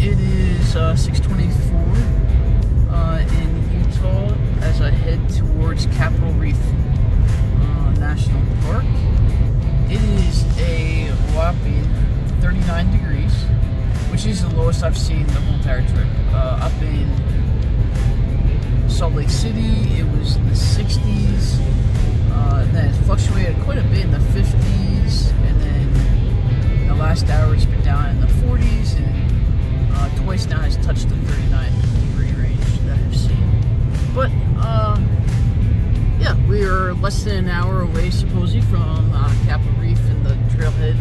It is 6:24 in Utah as I head towards Captial Reef National Park. It is a whopping 39 degrees, which is the lowest I've seen the whole entire trip. Up in Salt Lake City, it was in the 60s. Then it fluctuated quite a bit in the 50s, and then the last hour it's been down in the 40s, and twice now has touched the 39 degree range that I've seen. But yeah, we are less than an hour away supposedly from Captial Reef and the trailhead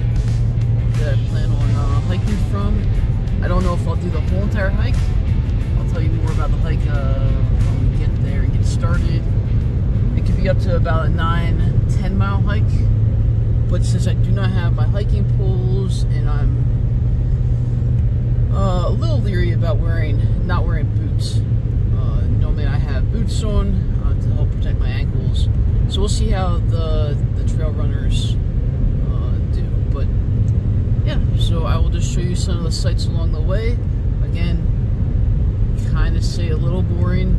that I plan on hiking from. I don't know if I'll do the whole entire hike. I'll tell you more about the hike when we get there and get started. It could be up to about a 9-10 mile hike, but since I do not have my hiking poles and I'm a little leery about not wearing boots. Normally I have boots on to help protect my ankles, so we'll see how the trail runners do. But yeah, so I will just show you some of the sights along the way. Again, kind of say a little boring,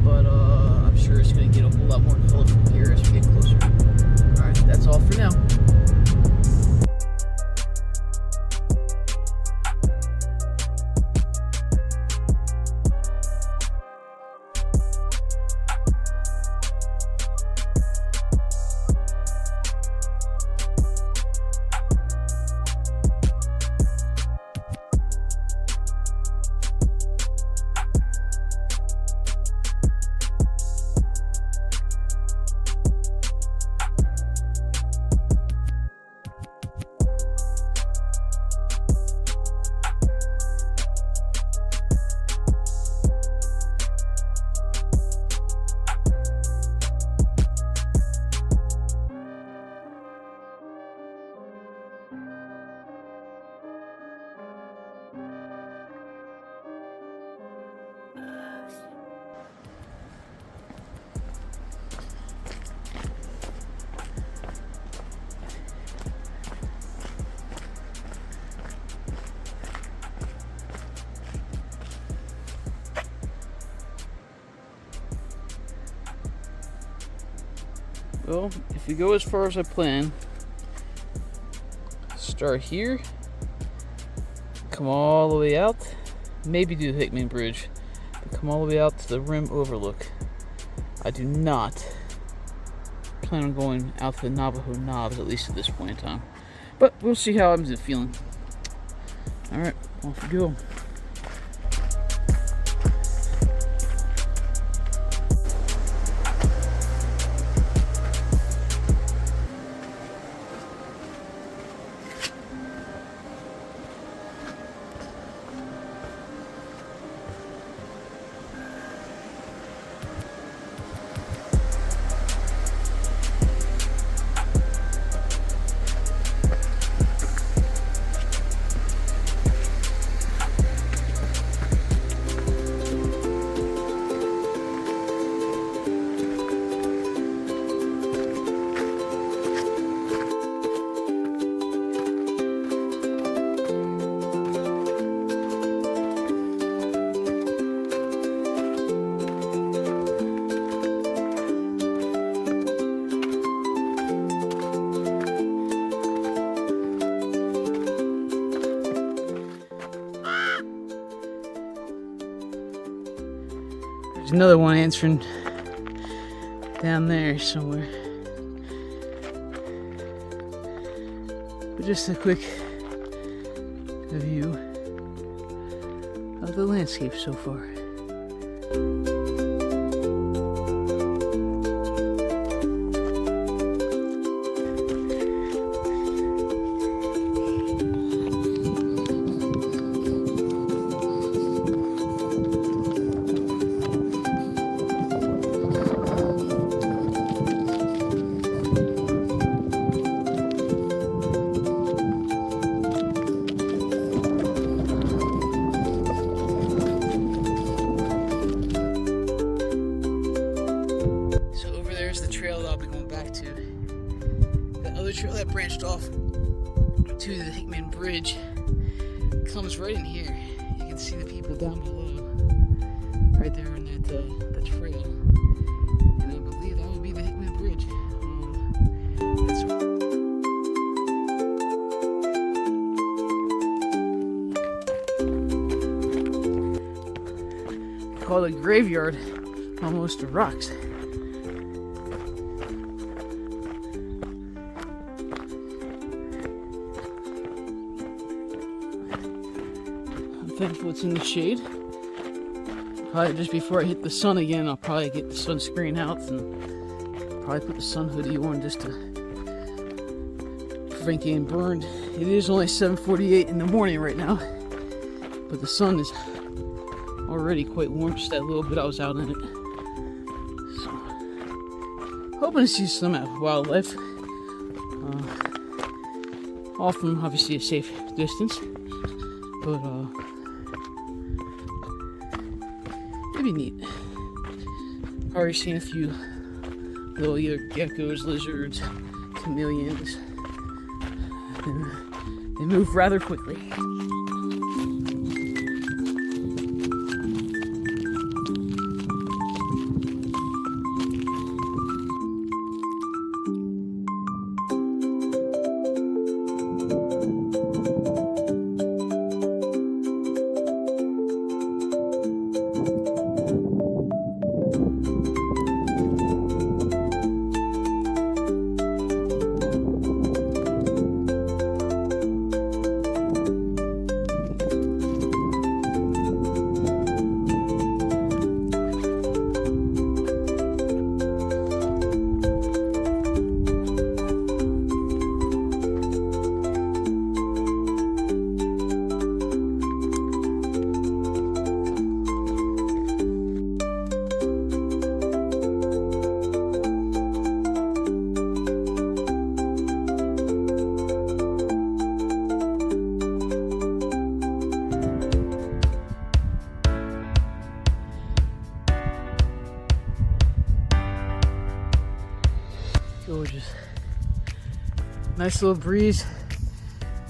but I'm sure it's going to get a whole lot more colorful here as we get closer. Alright, that's all for now. Well, if we go as far as I plan, start here, come all the way out, maybe do the Hickman Bridge, but come all the way out to the rim overlook. I do not plan on going out to the Navajo knobs, at least at this point in time. But we'll see how I'm feeling. Alright, off we go. There's another one answering down there somewhere. But just a quick view of the landscape so far. trail that branched off to the Hickman Bridge comes right in here. You can see the people down below, right there in that trail. And I believe that will be the Hickman Bridge. It's called a graveyard, almost of rocks. Thankful it's in the shade. Probably just before I hit the sun again, I'll probably get the sunscreen out and probably put the sun hoodie on just to prevent getting burned. It is only 7:48 in the morning right now, but the sun is already quite warm. Just that little bit I was out in it. So, hoping to see some wildlife. All from obviously a safe distance, but it'd be neat. Already seen a few little either geckos, lizards, chameleons. They move rather quickly. Gorgeous. Nice little breeze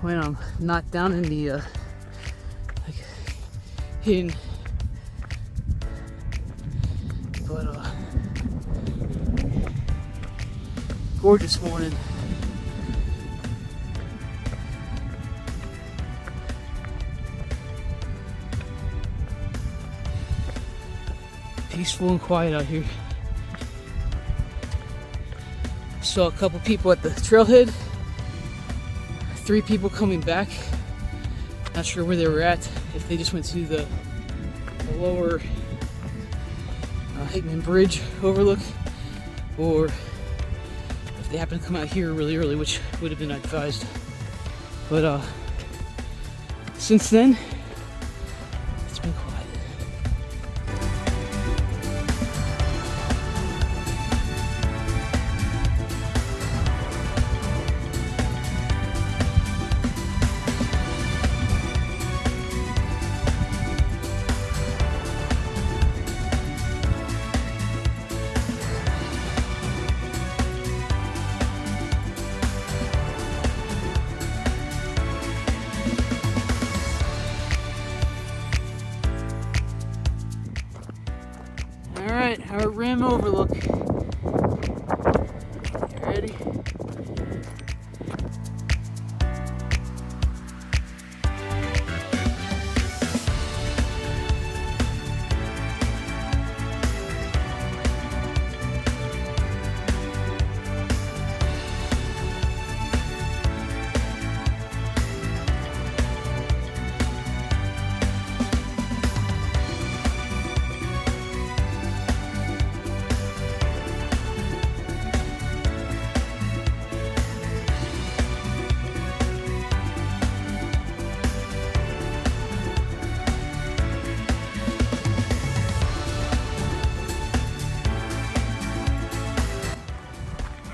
when I'm not down in the like hidden, but gorgeous morning. Peaceful and quiet out here. Saw a couple people at the trailhead. 3 people coming back. Not sure where they were at. If they just went to the lower Hickman Bridge overlook, or if they happened to come out here really early, which would have been advised. But since then, it's been quiet. Alright, our rim overlook. You ready?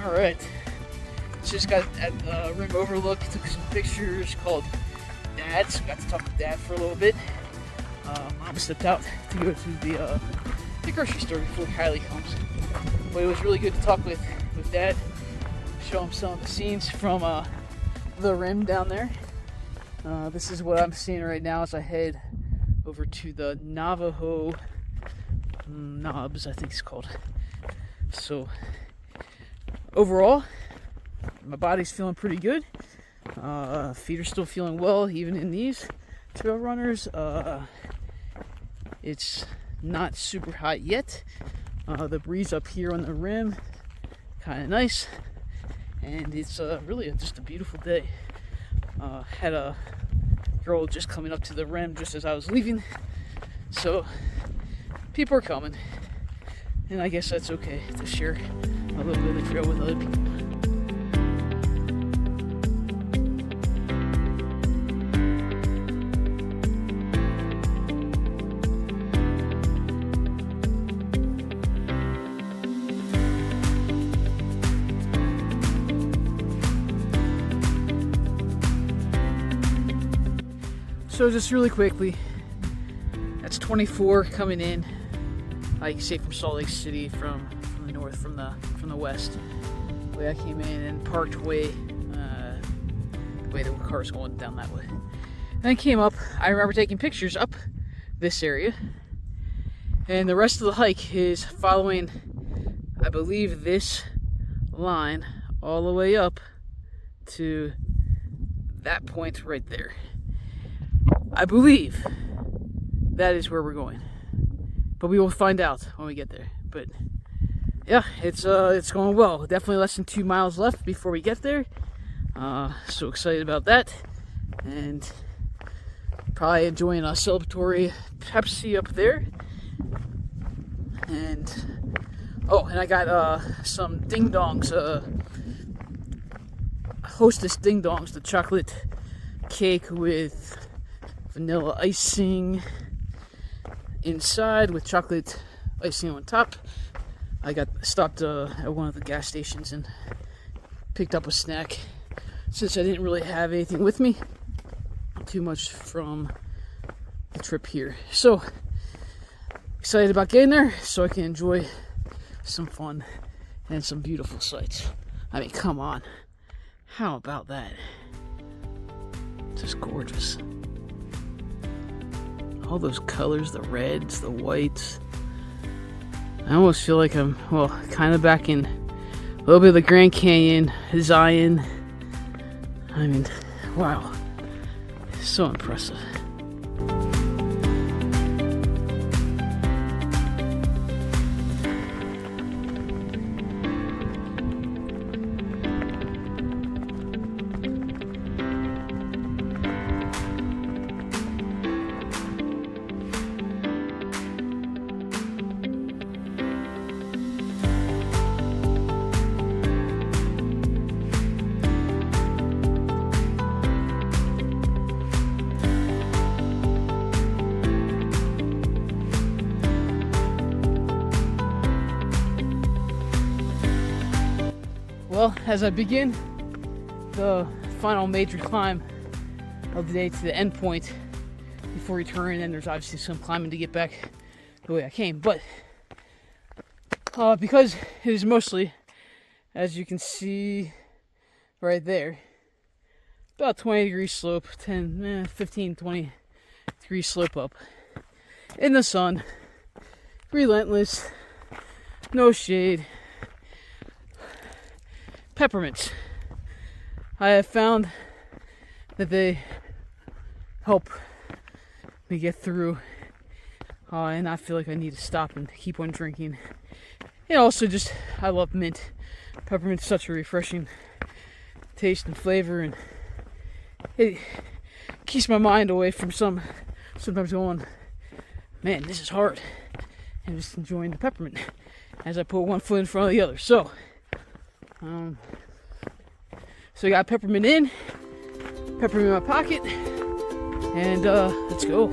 Alright, just got at the rim overlook, took some pictures, called Dad, so got to talk to Dad for a little bit. Mom stepped out to go to the grocery store before Kylie comes. But it was really good to talk with Dad, show him some of the scenes from the rim down there. This is what I'm seeing right now as I head over to the Navajo knobs, I think it's called. So overall, my body's feeling pretty good. Feet are still feeling well, even in these trail runners. It's not super hot yet. The breeze up here on the rim, kind of nice, and it's really just a beautiful day. Had a girl just coming up to the rim just as I was leaving, so people are coming, and I guess that's okay to share a little bit of the trail with other people. So just really quickly, that's 24 coming in, like you say, from Salt Lake City, from the north, from the west. The way I came in and parked way the way the car's going down that way. And I came up. I remember taking pictures up this area, and the rest of the hike is following, I believe, this line all the way up to that point right there. I believe that is where we're going, but we will find out when we get there. But yeah, it's going well. Definitely less than 2 miles left before we get there. So excited about that, and probably enjoying a celebratory Pepsi up there. And and I got some ding dongs, Hostess ding dongs, the chocolate cake with vanilla icing inside with chocolate icing on top. I stopped at one of the gas stations and picked up a snack since I didn't really have anything with me too much from the trip here. So excited about getting there so I can enjoy some fun and some beautiful sights. I mean, come on, how about that? Just gorgeous. All those colors, the reds, the whites. I almost feel like I'm, kind of back in a little bit of the Grand Canyon, Zion. I mean, wow. So impressive. Well, as I begin the final major climb of the day to the end point before returning, and there's obviously some climbing to get back the way I came, but because it is mostly, as you can see right there, about 20-degree slope, 15, 20 degree slope up in the sun, relentless, no shade. Peppermints. I have found that they help me get through, and I feel like I need to stop and keep on drinking. And also just, I love mint. Peppermint's such a refreshing taste and flavor, and it keeps my mind away from sometimes going, man, this is hard, and just enjoying the peppermint as I put one foot in front of the other. So we got peppermint in my pocket, and let's go.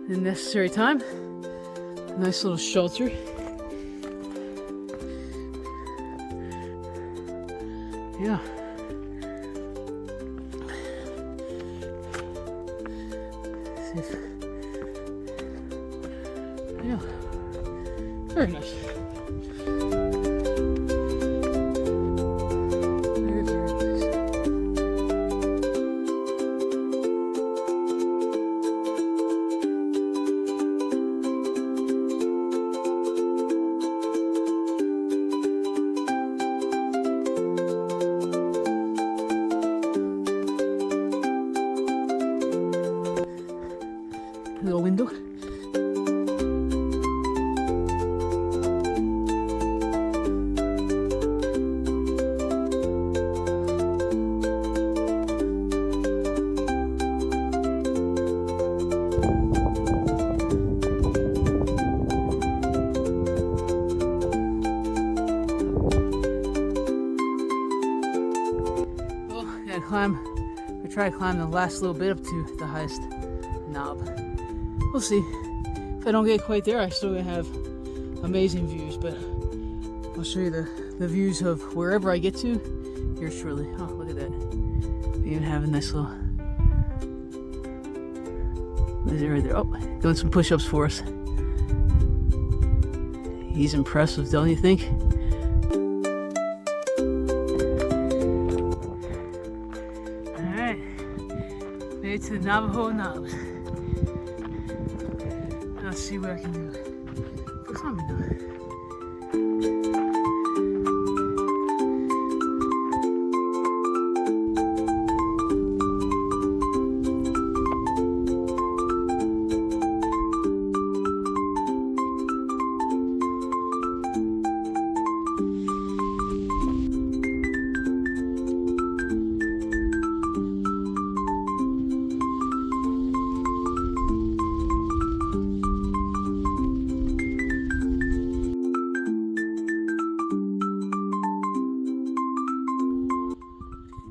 The necessary time. Nice little shelter. Yeah. Yeah. Very nice. Very, very nice. Little window. I try to climb the last little bit up to the highest knob. We'll see. If I don't get quite there, I still gonna have amazing views, but I'll show you the views of wherever I get to here shortly. Oh, look at that. They even have a nice little... There's it right there. Oh, doing some push-ups for us. He's impressive, don't you think? Alright. Made it to the Navajo knobs. Let's see what I can do. What's on me now?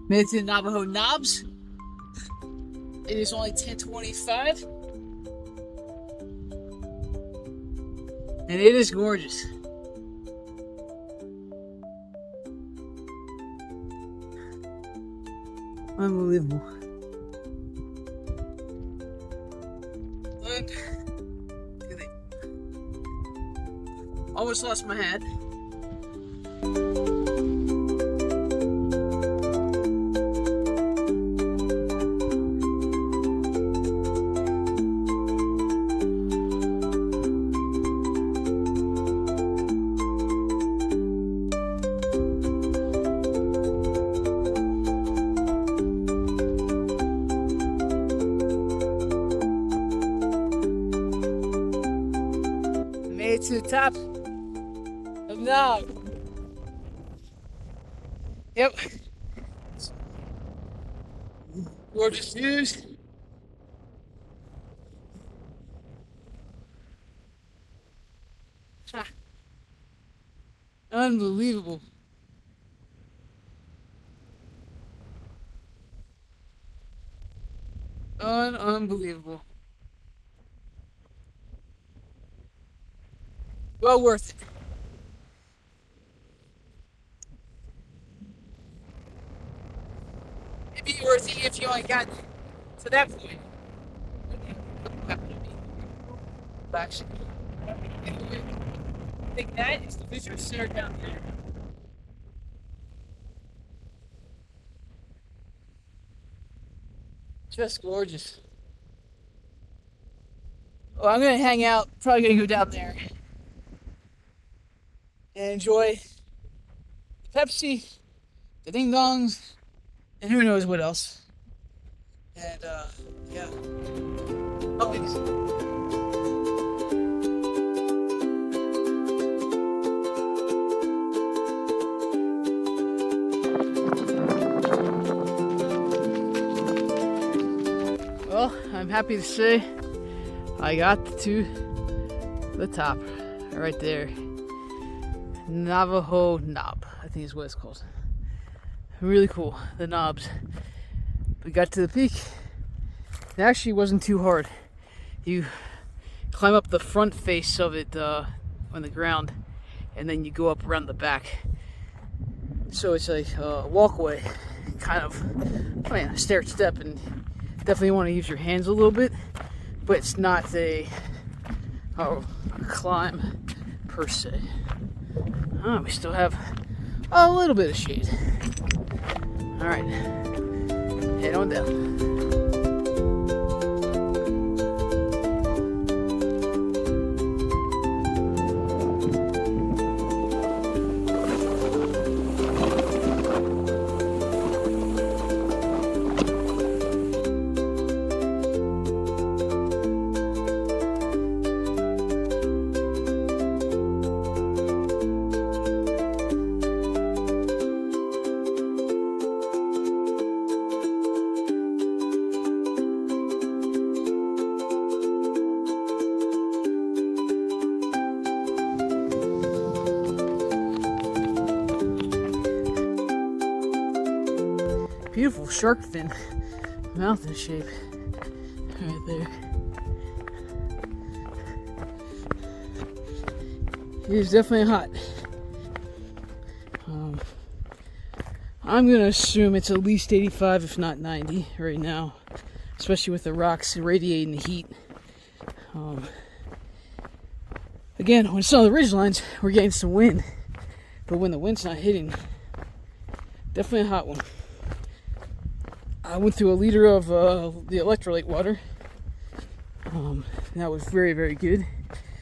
Made it to the Navajo knobs. It is only 10:25, and it is gorgeous. Unbelievable. Look. Almost lost my hat. Made it to the top of Knob. Yep. Gorgeous views. Ha. Unbelievable. Unbelievable. Well worth it. It'd be worth it if you only got to that point. Actually, I think that is the visitor center down there. Just gorgeous. Well, I'm gonna hang out. Probably gonna go down there and enjoy the Pepsi, the ding dongs, and who knows what else. And yeah. Oh, thanks. Well, I'm happy to say I got to the top right there. Navajo knob, I think is what it's called. Really cool, the knobs. We got to the peak. It actually wasn't too hard. You climb up the front face of it on the ground, and then you go up around the back. So it's like a walkway, kind of, I mean, a stair step, and definitely want to use your hands a little bit, but it's not a climb per se. We still have a little bit of shade. All right, head on down. Beautiful shark fin, mouth in shape, right there. It is definitely hot. I'm gonna assume it's at least 85, if not 90, right now, especially with the rocks radiating the heat. Again, when it's on the ridgelines, we're getting some wind, but when the wind's not hitting, definitely a hot one. I went through a liter of the electrolyte water. That was very, very good.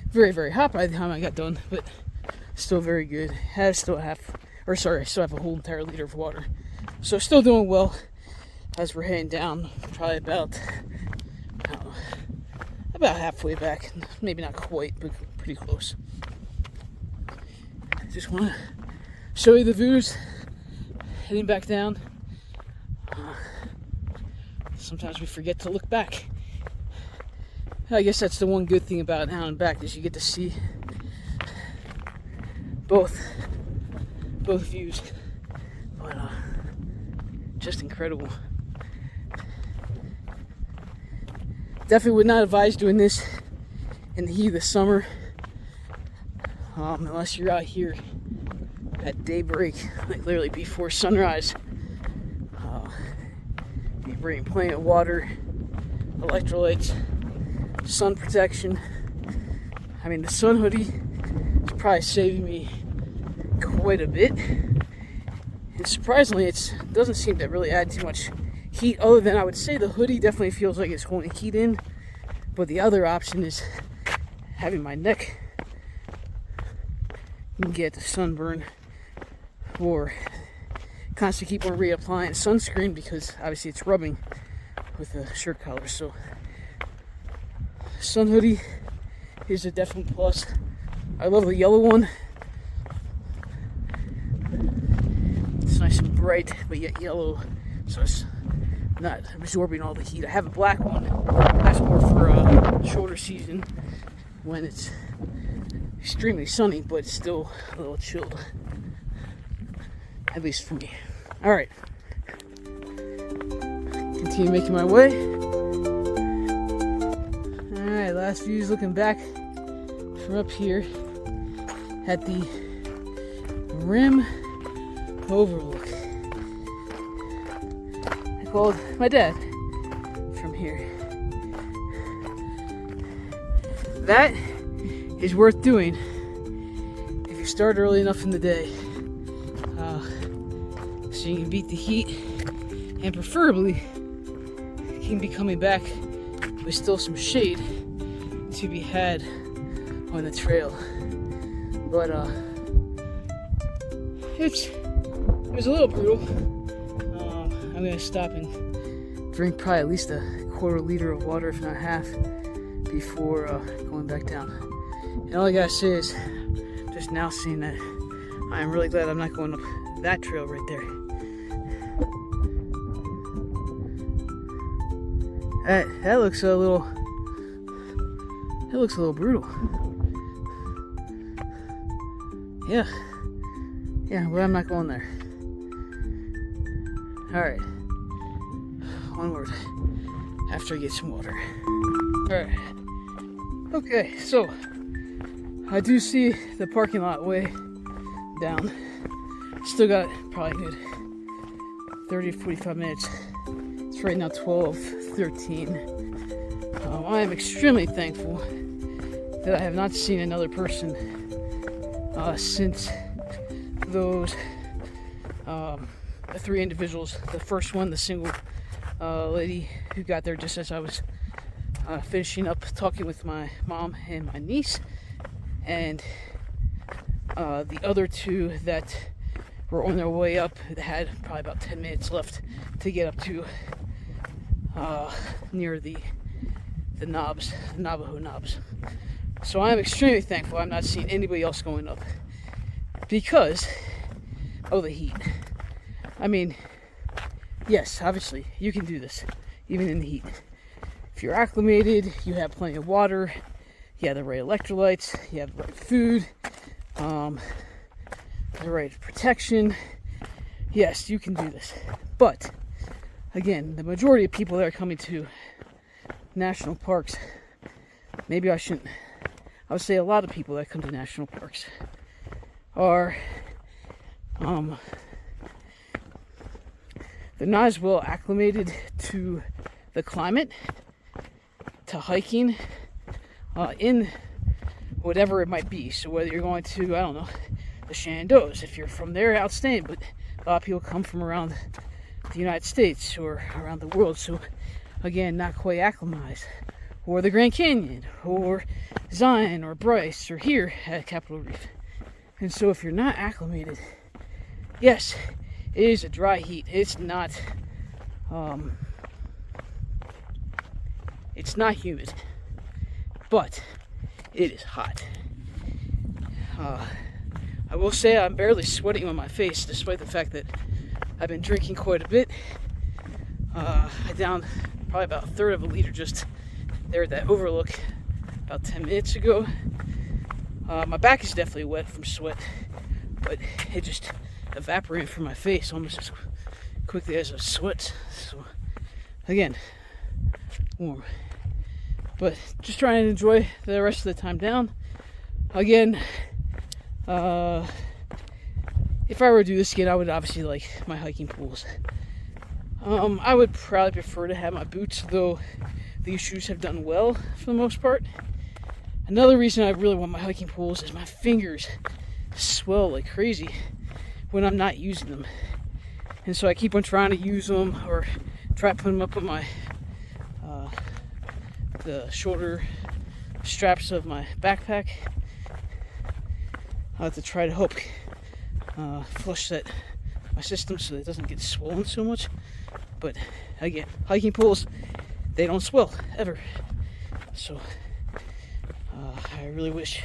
Very, very hot by the time I got done, but still very good. I still have a whole entire liter of water. So still doing well as we're heading down, probably about halfway back. Maybe not quite, but pretty close. Just want to show you the views heading back down. Sometimes we forget to look back. I guess that's the one good thing about out and back, is you get to see both views. But just incredible. Definitely would not advise doing this in the heat of the summer, unless you're out here at daybreak, like literally before sunrise. You bring plenty of water, electrolytes, sun protection. I mean, the sun hoodie is probably saving me quite a bit. And surprisingly, it doesn't seem to really add too much heat, other than I would say the hoodie definitely feels like it's holding heat in. But the other option is having my neck get the sunburn, or constantly keep on reapplying sunscreen, because obviously it's rubbing with the shirt collar. So sun hoodie is a definite plus. I love the yellow one. It's nice and bright, but yet yellow, so it's not absorbing all the heat. I have a black one. That's more for shoulder season, when it's extremely sunny, but it's still a little chilled. At least for me. Alright. Continue making my way. Alright, last view is looking back from up here at the rim overlook. I called my dad from here. That is worth doing if you start early enough in the day. So you can beat the heat, and preferably you can be coming back with still some shade to be had on the trail. But it was a little brutal. I'm gonna stop and drink probably at least a quarter liter of water, if not half, before going back down. And all I gotta say is, just now seeing that, I'm really glad I'm not going up that trail right there. That looks a little. It looks a little brutal. Yeah, but I'm not going there. All right, onward. After I get some water. All right. Okay, so I do see the parking lot way down Still got probably good 30 to 45 minutes. It's right now 12:13. I am extremely thankful that I have not seen another person since those 3 individuals. The first one, the single lady who got there just as I was finishing up talking with my mom and my niece, and the other 2 that were on their way up that had probably about 10 minutes left to get up to near the Navajo knobs. So I'm extremely thankful I'm not seeing anybody else going up because of the heat. I mean, yes, obviously you can do this even in the heat. If you're acclimated, you have plenty of water, you have the right electrolytes, you have the right food, the right protection, yes, you can do this. But again, the majority of people that are coming to national parks, maybe I shouldn't, I would say a lot of people that come to national parks are they're not as well acclimated to the climate, to hiking in whatever it might be. So whether you're going to, I don't know, the Shenandoahs, if you're from there, outstanding, but a lot of people come from around the United States or around the world, so again, not quite acclimatized. Or the Grand Canyon, or Zion, or Bryce, or here at Captial Reef. And so if you're not acclimated, yes, it is a dry heat. It's not humid, but it is hot. I will say I'm barely sweating on my face, despite the fact that I've been drinking quite a bit. I downed probably about 1/3 of a liter just there at that overlook about 10 minutes ago. My back is definitely wet from sweat, but it just evaporated from my face almost as quickly as I sweat. So again, warm. But just trying to enjoy the rest of the time down. Again, if I were to do this again, I would obviously like my hiking pools. I would probably prefer to have my boots, though these shoes have done well for the most part. Another reason I really want my hiking pools is my fingers swell like crazy when I'm not using them. And so I keep on trying to use them or try putting them up on my the shoulder straps of my backpack to try to help flush my system so that it doesn't get swollen so much. But again, hiking poles, they don't swell ever. So I really wish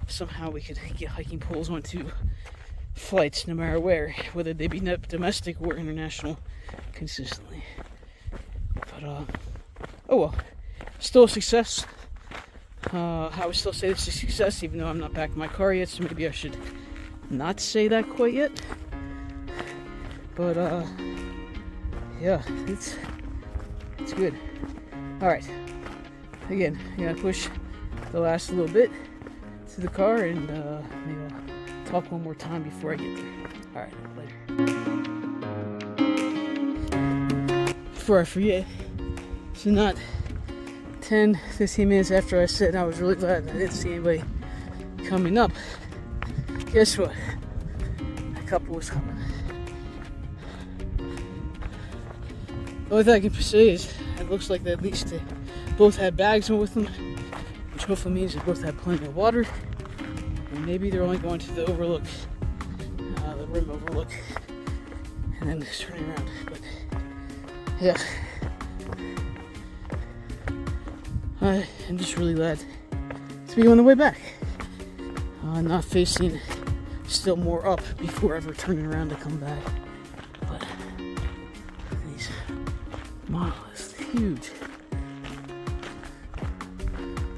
somehow we could get hiking poles onto flights no matter where, whether they be domestic or international, consistently. But oh well, still a success. I would still say this is a success, even though I'm not back in my car yet, so maybe I should not say that quite yet. But yeah, it's good. Alright, again, I gotta push the last little bit to the car, and maybe I'll talk one more time before I get there. Alright, later. Before I forget, so not 10-15 minutes after I said I was really glad I didn't see anybody coming up, guess what? A couple was coming. The only thing I can say is it looks like that at least they both had bags with them, which hopefully means they both had plenty of water. And maybe they're only going to the overlook, the rim overlook, and then just turning around. But yeah, I'm just really glad to be on the way back, not facing still more up before ever turning around to come back. But these monoliths, huge,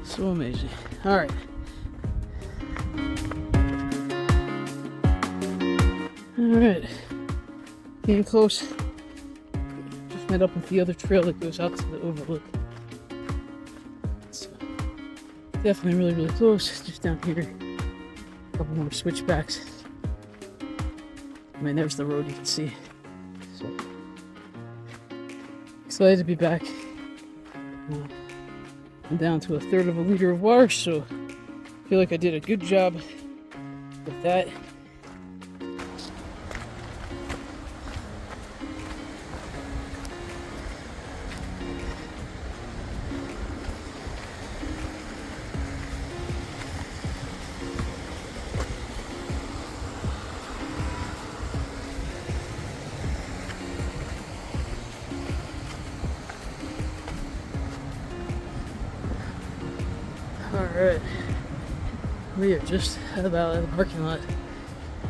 so amazing. All right. Alright, getting close. Just met up with the other trail that goes out to the overlook. It's definitely really, really close. Just down here, a couple more switchbacks. I mean, there's the road you can see. So excited to be back. I'm down to 1/3 of a liter of water, so I feel like I did a good job with that. Alright, we are just about at the parking lot,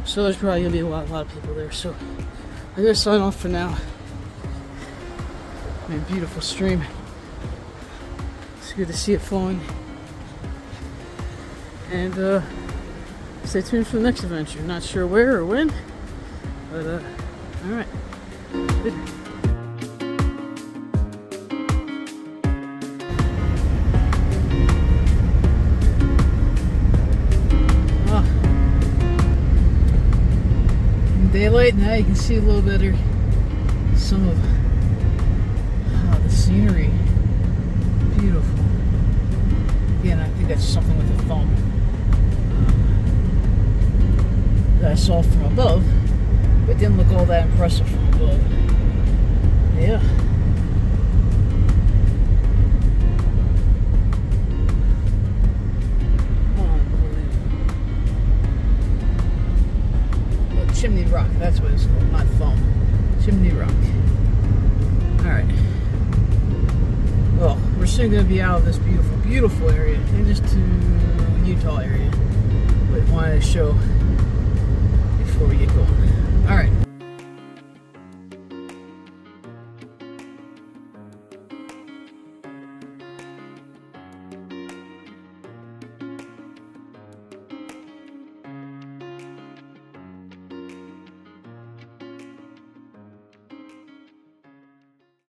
so there's probably gonna be a lot of people there, so I gotta sign off for now. Man, beautiful stream. It's good to see it flowing. And stay tuned for the next adventure. Not sure where or when, but alright. Good. Daylight, now you can see a little better some of the scenery. Beautiful. Again, I think that's something with the foam that I saw from above, but didn't look all that impressive from above. Yeah. Chimney Rock, that's what it's called, not foam. Chimney Rock. Alright. Well, we're soon going to be out of this beautiful, beautiful area and just to Utah area. But wanted to show before we get going. Alright.